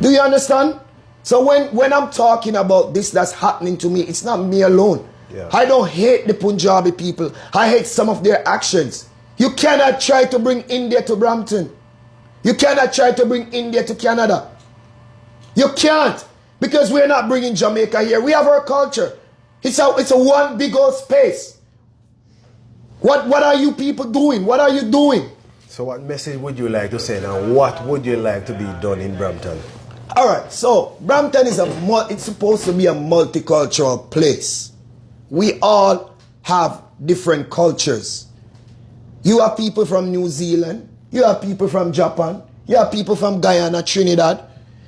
Do you understand? So when I'm talking about this that's happening to me, it's not me alone. Yeah. I don't hate the Punjabi people. I hate some of their actions. You cannot try to bring India to Brampton. You cannot try to bring India to Canada. You can't. Because we're not bringing Jamaica here. We have our culture. It's a one big old space. What are you people doing? What are you doing? So what message would you like to send, and what would you like to be done in Brampton? All right, so Brampton is it's supposed to be a multicultural place. We all have different cultures. You have people from New Zealand, you have people from Japan, you have people from Guyana, Trinidad,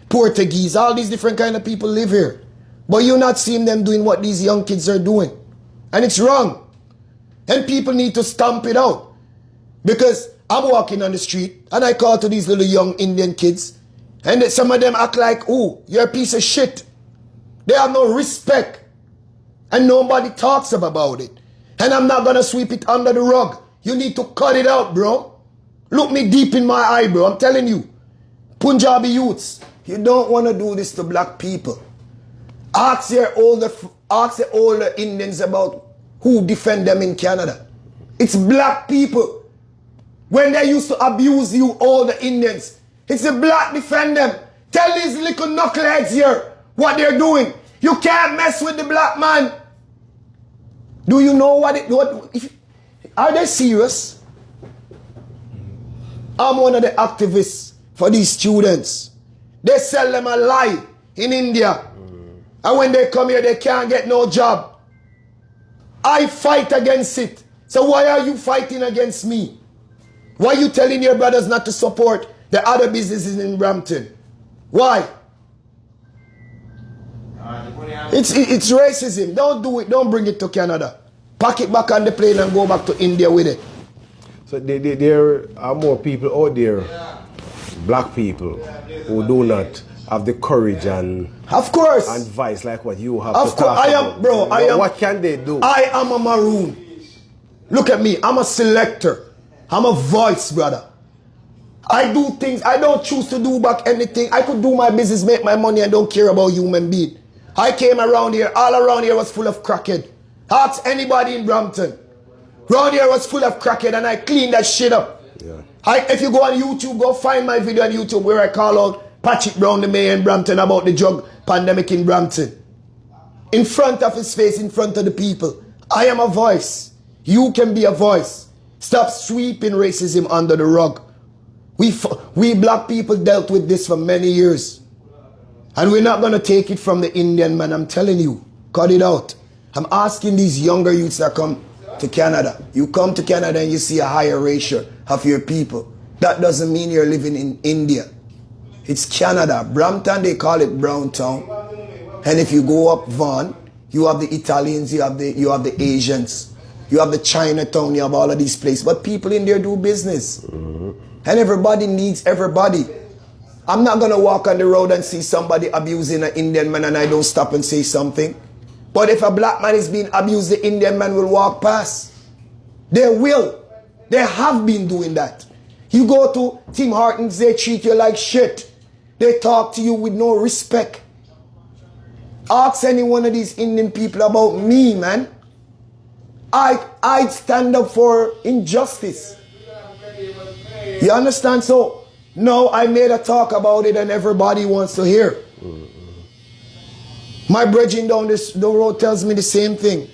Portuguese, all these different kind of people live here. But you're not seeing them doing what these young kids are doing. And it's wrong. And people need to stamp it out. Because I'm walking on the street and I call to these little young Indian kids, and some of them act like, oh, you're a piece of shit. They have no respect. And nobody talks about it. And I'm not going to sweep it under the rug. You need to cut it out, bro. Look me deep in my eye, bro. I'm telling you. Punjabi youths, you don't want to do this to black people. Ask the older Indians about who defend them in Canada. It's black people. When they used to abuse you, all the Indians, it's the black defend them. Tell these little knuckleheads here what they're doing. You can't mess with the black man. Do you know are they serious? I'm one of the activists for these students. They sell them a lie in India. And when they come here, they can't get no job. I fight against it. So why are you fighting against me? Why are you telling your brothers not to support the other businesses in Brampton? Why? It's racism. Don't do it. Don't bring it to Canada. Pack it back on the plane and go back to India with it. So there are more people out there, black people, who do not have the courage and of course and vice like what you have. Of course, What can they do? I am a maroon. Look at me. I'm a selector. I'm a voice, brother. I do things. I don't choose to do back anything. I could do my business, make my money, and don't care about human being. I came around here. All around here was full of crackhead. Ask anybody in Brampton. Around here was full of crackhead, and I cleaned that shit up. Yeah. If you go on YouTube, go find my video on YouTube where I call out Patrick Brown, the mayor in Brampton, about the drug pandemic in Brampton. In front of his face, in front of the people. I am a voice. You can be a voice. Stop sweeping racism under the rug. We black people dealt with this for many years. And we're not going to take it from the Indian man. I'm telling you. Cut it out. I'm asking these younger youths that come to Canada. You come to Canada and you see a higher ratio of your people. That doesn't mean you're living in India. It's Canada. Brampton, they call it Brown Town. And if you go up Vaughan, you have the Italians, you have the Asians. You have the Chinatown, you have all of these places. But people in there do business. And everybody needs everybody. I'm not going to walk on the road and see somebody abusing an Indian man and I don't stop and say something. But if a black man is being abused, the Indian man will walk past. They will. They have been doing that. You go to Tim Hortons, they treat you like shit. They talk to you with no respect. Ask any one of these Indian people about me, man. I stand up for injustice. You understand? So, no, I made a talk about it and everybody wants to hear. My brethren down the road tells me the same thing.